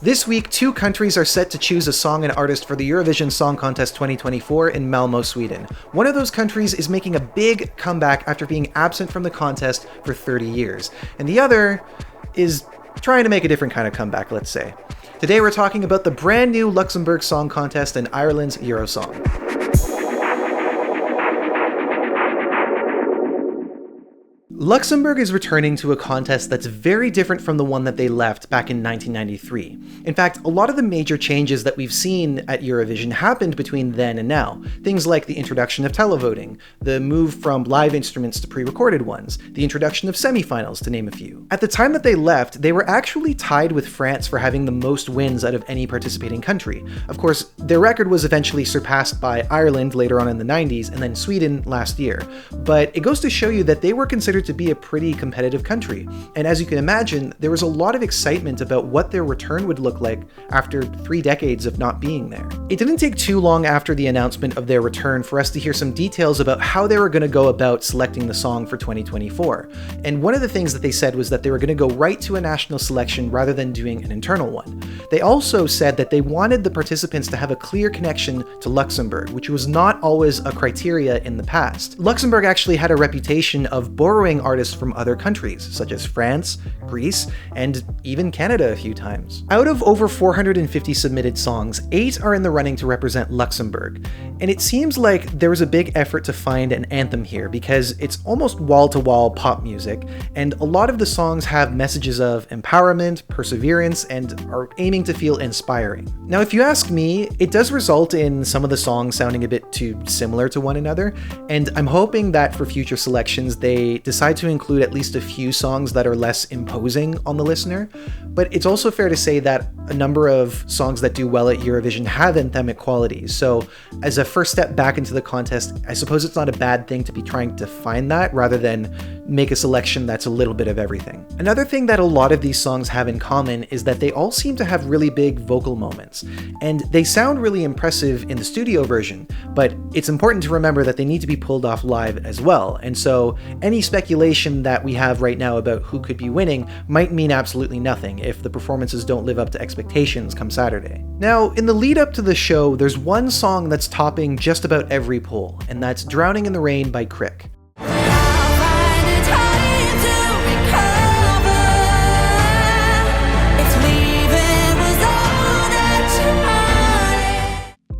This week, 2 countries are set to choose a song and artist for the Eurovision Song Contest 2024 in Malmö, Sweden. One of those countries is making a big comeback after being absent from the contest for 30 years, and the other is trying to make a different kind of comeback, let's say. Today we're talking about the brand new Luxembourg Song Contest and Ireland's Eurosong. Luxembourg is returning to a contest that's very different from the one that they left back in 1993. In fact, a lot of the major changes that we've seen at Eurovision happened between then and now. Things like the introduction of televoting, the move from live instruments to pre-recorded ones, the introduction of semifinals, to name a few. At the time that they left, they were actually tied with France for having the most wins out of any participating country. Of course, their record was eventually surpassed by Ireland later on in the 90s and then Sweden last year. But it goes to show you that they were considered to be a pretty competitive country. And as you can imagine, there was a lot of excitement about what their return would look like after 3 decades of not being there. It didn't take too long after the announcement of their return for us to hear some details about how they were going to go about selecting the song for 2024. And one of the things that they said was that they were going to go right to a national selection rather than doing an internal one. They also said that they wanted the participants to have a clear connection to Luxembourg, which was not always a criteria in the past. Luxembourg actually had a reputation of borrowing artists from other countries, such as France, Greece, and even Canada a few times. Out of over 450 submitted songs, 8 are in the running to represent Luxembourg. And it seems like there was a big effort to find an anthem here because it's almost wall-to-wall pop music, and a lot of the songs have messages of empowerment, perseverance, and are aiming to feel inspiring. Now, if you ask me, it does result in some of the songs sounding a bit too similar to one another, and I'm hoping that for future selections they decide to include at least a few songs that are less imposing on the listener. But it's also fair to say that a number of songs that do well at Eurovision have anthemic qualities. So as a first step back into the contest, I suppose it's not a bad thing to be trying to find that rather than make a selection that's a little bit of everything. Another thing that a lot of these songs have in common is that they all seem to have really big vocal moments. And they sound really impressive in the studio version, but it's important to remember that they need to be pulled off live as well. And so any speculation that we have right now about who could be winning might mean absolutely nothing if the performances don't live up to expectations come Saturday. Now, in the lead up to the show, there's one song that's topping just about every poll, and that's Drowning in the Rain by Crick.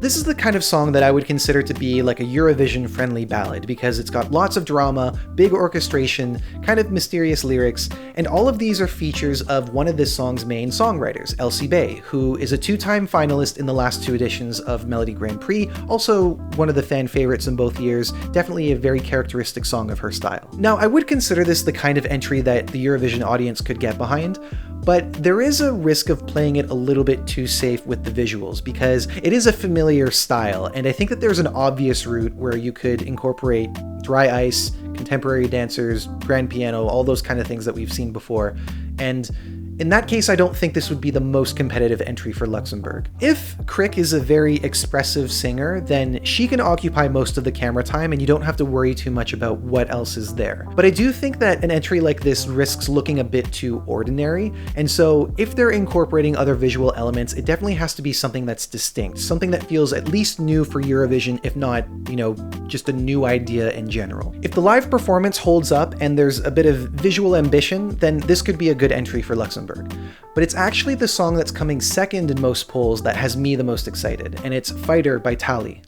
This is the kind of song that I would consider to be like a Eurovision-friendly ballad because it's got lots of drama, big orchestration, kind of mysterious lyrics, and all of these are features of one of this song's main songwriters, Elsie Bay, who is a 2-time finalist in the last 2 editions of Melody Grand Prix, also one of the fan favorites in both years, definitely a very characteristic song of her style. Now, I would consider this the kind of entry that the Eurovision audience could get behind, but there is a risk of playing it a little bit too safe with the visuals because it is a familiar style, and I think that there's an obvious route where you could incorporate dry ice, contemporary dancers, grand piano, all those kind of things that we've seen before, and in that case, I don't think this would be the most competitive entry for Luxembourg. If Crick is a very expressive singer, then she can occupy most of the camera time and you don't have to worry too much about what else is there. But I do think that an entry like this risks looking a bit too ordinary, and so if they're incorporating other visual elements, it definitely has to be something that's distinct, something that feels at least new for Eurovision, if not, just a new idea in general. If the live performance holds up and there's a bit of visual ambition, then this could be a good entry for Luxembourg. But it's actually the song that's coming second in most polls that has me the most excited, and it's Fighter by Tali.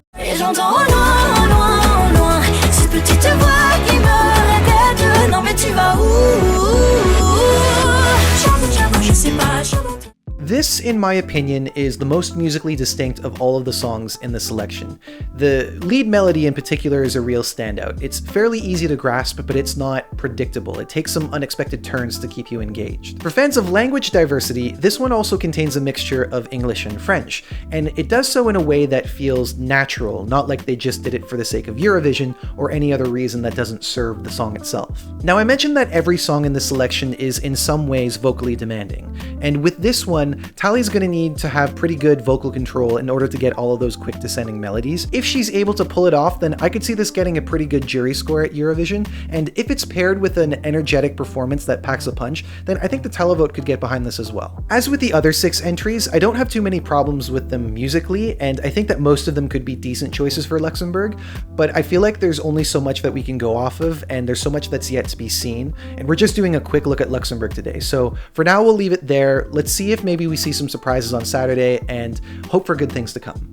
This, in my opinion, is the most musically distinct of all of the songs in the selection. The lead melody in particular is a real standout. It's fairly easy to grasp, but it's not predictable. It takes some unexpected turns to keep you engaged. For fans of language diversity, this one also contains a mixture of English and French, and it does so in a way that feels natural, not like they just did it for the sake of Eurovision or any other reason that doesn't serve the song itself. Now, I mentioned that every song in this selection is in some ways vocally demanding, and with this one, one, Tally's gonna need to have pretty good vocal control in order to get all of those quick descending melodies. If she's able to pull it off, then I could see this getting a pretty good jury score at Eurovision, and if it's paired with an energetic performance that packs a punch, then I think the televote could get behind this as well. As with the other 6 entries, I don't have too many problems with them musically, and I think that most of them could be decent choices for Luxembourg, but I feel like there's only so much that we can go off of, and there's so much that's yet to be seen, and we're just doing a quick look at Luxembourg today. So for now, we'll leave it there. Let's see if maybe we see some surprises on Saturday, and hope for good things to come.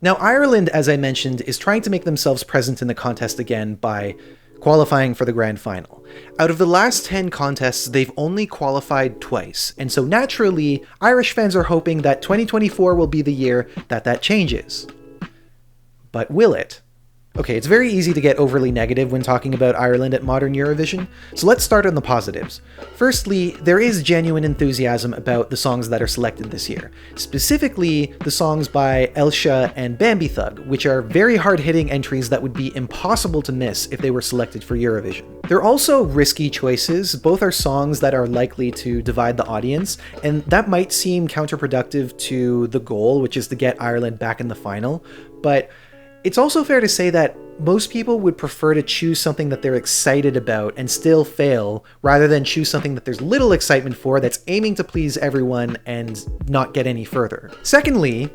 Now, Ireland, as I mentioned, is trying to make themselves present in the contest again by qualifying for the grand final. Out of the last 10 contests, they've only qualified twice, and so naturally, Irish fans are hoping that 2024 will be the year that changes. But will it? Okay, it's very easy to get overly negative when talking about Ireland at modern Eurovision, so let's start on the positives. Firstly, there is genuine enthusiasm about the songs that are selected this year, specifically the songs by Elsha and Bambi Thug, which are very hard-hitting entries that would be impossible to miss if they were selected for Eurovision. They're also risky choices. Both are songs that are likely to divide the audience, and that might seem counterproductive to the goal, which is to get Ireland back in the final, but it's also fair to say that most people would prefer to choose something that they're excited about and still fail, rather than choose something that there's little excitement for that's aiming to please everyone and not get any further. Secondly,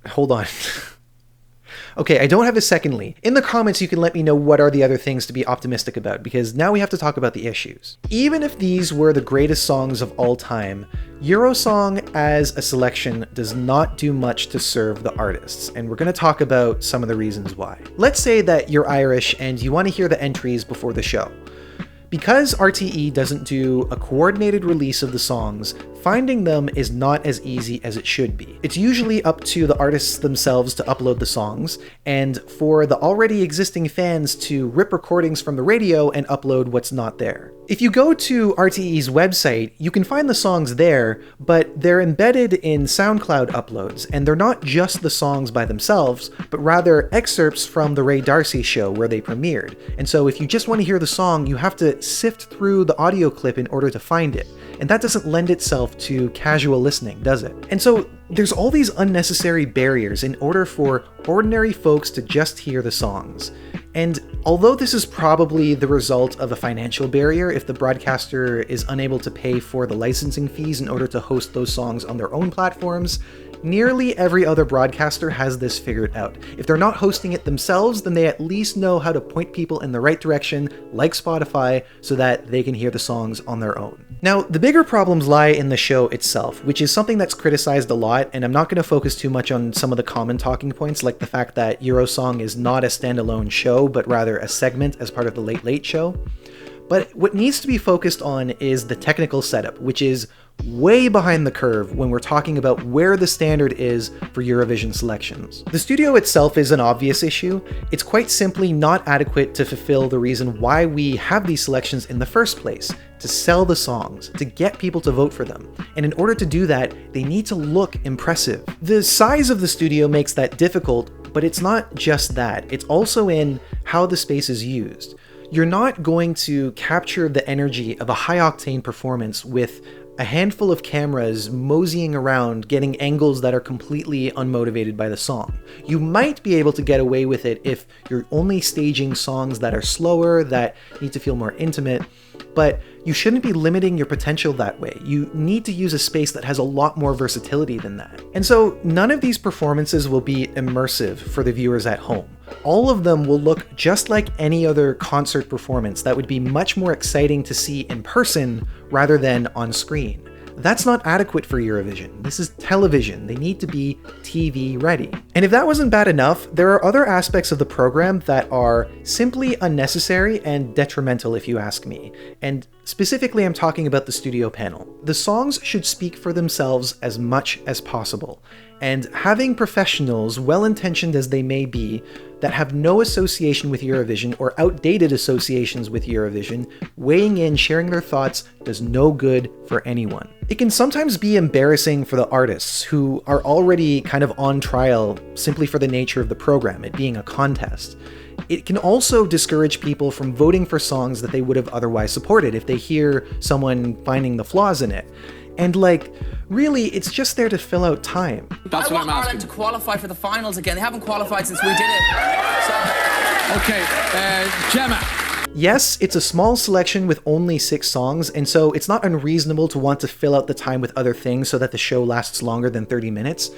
hold on. Okay, I don't have a secondly. In the comments, you can let me know what are the other things to be optimistic about, because now we have to talk about the issues. Even if these were the greatest songs of all time, Eurosong as a selection does not do much to serve the artists, and we're going to talk about some of the reasons why. Let's say that you're Irish and you want to hear the entries before the show. Because RTE doesn't do a coordinated release of the songs, finding them is not as easy as it should be. It's usually up to the artists themselves to upload the songs, and for the already existing fans to rip recordings from the radio and upload what's not there. If you go to RTE's website, you can find the songs there, but they're embedded in SoundCloud uploads, and they're not just the songs by themselves, but rather excerpts from the Ray Darcy show where they premiered. And so if you just want to hear the song, you have to sift through the audio clip in order to find it. And that doesn't lend itself to casual listening, does it? And so there's all these unnecessary barriers in order for ordinary folks to just hear the songs. And although this is probably the result of a financial barrier if the broadcaster is unable to pay for the licensing fees in order to host those songs on their own platforms, nearly every other broadcaster has this figured out. If they're not hosting it themselves, then they at least know how to point people in the right direction, like Spotify, so that they can hear the songs on their own. Now, the bigger problems lie in the show itself, which is something that's criticized a lot, and I'm not going to focus too much on some of the common talking points, like the fact that Eurosong is not a standalone show, but rather a segment as part of the Late Late Show. But what needs to be focused on is the technical setup, which is way behind the curve when we're talking about where the standard is for Eurovision selections. The studio itself is an obvious issue. It's quite simply not adequate to fulfill the reason why we have these selections in the first place, to sell the songs, to get people to vote for them. And in order to do that, they need to look impressive. The size of the studio makes that difficult, but it's not just that. It's also in how the space is used. You're not going to capture the energy of a high-octane performance with a handful of cameras moseying around, getting angles that are completely unmotivated by the song. You might be able to get away with it if you're only staging songs that are slower, that need to feel more intimate, but you shouldn't be limiting your potential that way. You need to use a space that has a lot more versatility than that. And so none of these performances will be immersive for the viewers at home. All of them will look just like any other concert performance that would be much more exciting to see in person rather than on screen. That's not adequate for Eurovision. This is television. They need to be TV ready. And if that wasn't bad enough, there are other aspects of the program that are simply unnecessary and detrimental, if you ask me. And specifically, I'm talking about the studio panel. The songs should speak for themselves as much as possible. And having professionals, well-intentioned as they may be, that have no association with Eurovision or outdated associations with Eurovision, weighing in, sharing their thoughts, does no good for anyone. It can sometimes be embarrassing for the artists who are already kind of on trial simply for the nature of the program, it being a contest. It can also discourage people from voting for songs that they would have otherwise supported if they hear someone finding the flaws in it. And like, really, it's just there to fill out time. That's what I'm asking. Ireland to qualify for the finals again. They haven't qualified since we did it. So... Okay, Gemma. Yes, it's a small selection with only 6 songs, and so it's not unreasonable to want to fill out the time with other things so that the show lasts longer than 30 minutes.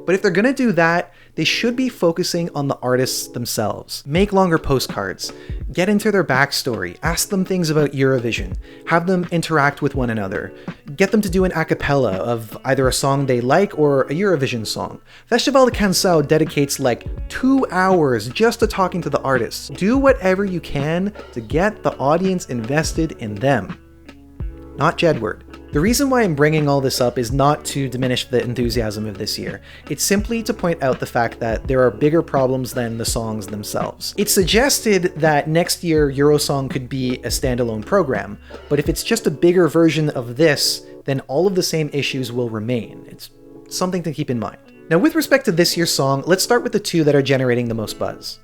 But if they're gonna do that, they should be focusing on the artists themselves. Make longer postcards, get into their backstory, ask them things about Eurovision, have them interact with one another, get them to do an a cappella of either a song they like or a Eurovision song. Festival de Canção dedicates like 2 hours just to talking to the artists. Do whatever you can to get the audience invested in them. Not Jedward. The reason why I'm bringing all this up is not to diminish the enthusiasm of this year. It's simply to point out the fact that there are bigger problems than the songs themselves. It's suggested that next year Eurosong could be a standalone program, but if it's just a bigger version of this, then all of the same issues will remain. It's something to keep in mind. Now, with respect to this year's song, let's start with the 2 that are generating the most buzz.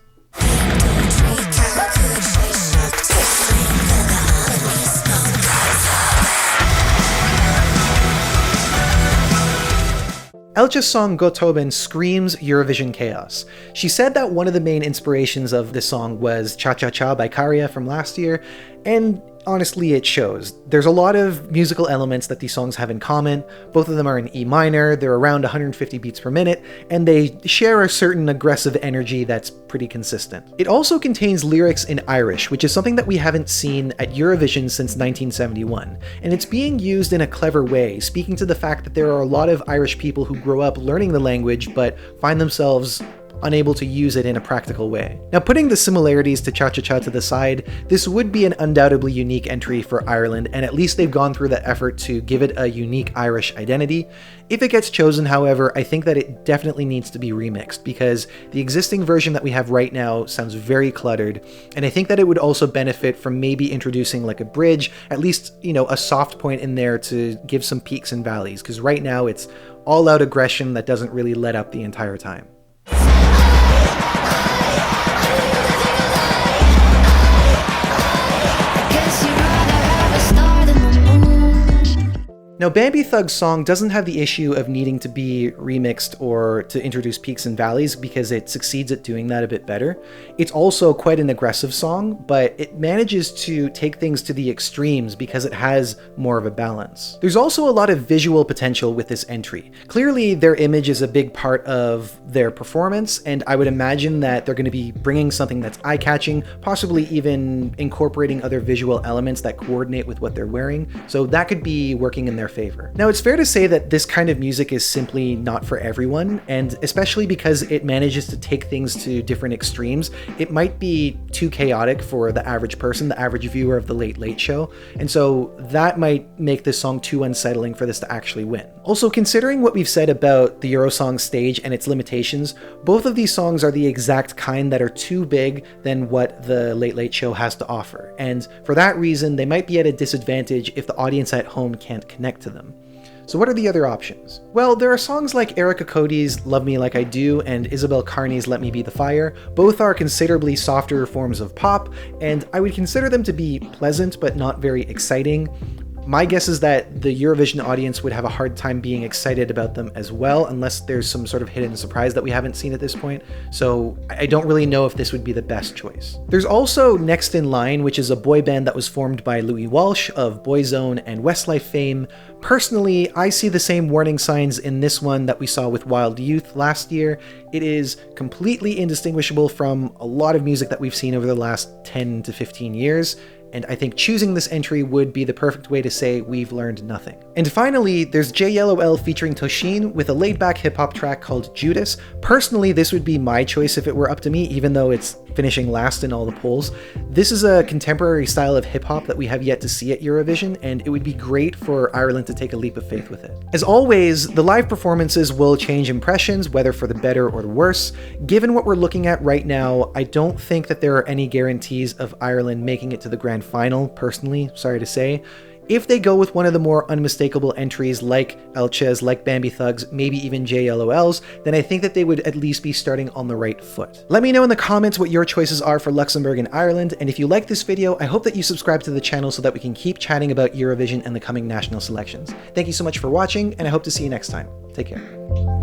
Elcha's song Gotoben screams Eurovision chaos. She said that one of the main inspirations of this song was Cha Cha Cha by Karia from last year, and honestly it shows. There's a lot of musical elements that these songs have in common. Both of them are in E minor, they're around 150 beats per minute, and they share a certain aggressive energy that's pretty consistent. It also contains lyrics in Irish, which is something that we haven't seen at Eurovision since 1971, and it's being used in a clever way, speaking to the fact that there are a lot of Irish people who grow up learning the language but find themselves unable to use it in a practical way. Now, putting the similarities to Cha Cha Cha to the side, this would be an undoubtedly unique entry for Ireland, and at least they've gone through the effort to give it a unique Irish identity. If it gets chosen, however, I think that it definitely needs to be remixed, because the existing version that we have right now sounds very cluttered, and I think that it would also benefit from maybe introducing like a bridge, at least, you know, a soft point in there to give some peaks and valleys, because right now it's all-out aggression that doesn't really let up the entire time. Now, Bambi Thug's song doesn't have the issue of needing to be remixed or to introduce peaks and valleys because it succeeds at doing that a bit better. It's also quite an aggressive song, but it manages to take things to the extremes because it has more of a balance. There's also a lot of visual potential with this entry. Clearly, their image is a big part of their performance, and I would imagine that they're going to be bringing something that's eye-catching, possibly even incorporating other visual elements that coordinate with what they're wearing, so that could be working in their favor. Now, it's fair to say that this kind of music is simply not for everyone, and especially because it manages to take things to different extremes, it might be too chaotic for the average person, the average viewer of the Late Late Show, and so that might make this song too unsettling for this to actually win. Also, considering what we've said about the Eurosong stage and its limitations, both of these songs are the exact kind that are too big than what the Late Late Show has to offer, and for that reason, they might be at a disadvantage if the audience at home can't connect to them. So what are the other options? Well, there are songs like Erica Cody's Love Me Like I Do and Isabel Carney's Let Me Be the Fire. Both are considerably softer forms of pop, and I would consider them to be pleasant but not very exciting. My guess is that the Eurovision audience would have a hard time being excited about them as well, unless there's some sort of hidden surprise that we haven't seen at this point, so I don't really know if this would be the best choice. There's also Next in Line, which is a boy band that was formed by Louis Walsh of Boyzone and Westlife fame. Personally, I see the same warning signs in this one that we saw with Wild Youth last year. It is completely indistinguishable from a lot of music that we've seen over the last 10 to 15 years. And I think choosing this entry would be the perfect way to say we've learned nothing. And finally, there's JLOL featuring Toshin with a laid-back hip-hop track called Judas. Personally, this would be my choice if it were up to me, even though it's finishing last in all the polls. This is a contemporary style of hip-hop that we have yet to see at Eurovision, and it would be great for Ireland to take a leap of faith with it. As always, the live performances will change impressions, whether for the better or the worse. Given what we're looking at right now, I don't think that there are any guarantees of Ireland making it to the grand final, personally, sorry to say. If they go with one of the more unmistakable entries like Elches, like Bambi Thugs, maybe even JLOLs, then I think that they would at least be starting on the right foot. Let me know in the comments what your choices are for Luxembourg and Ireland, and if you like this video, I hope that you subscribe to the channel so that we can keep chatting about Eurovision and the coming national selections. Thank you so much for watching, and I hope to see you next time. Take care.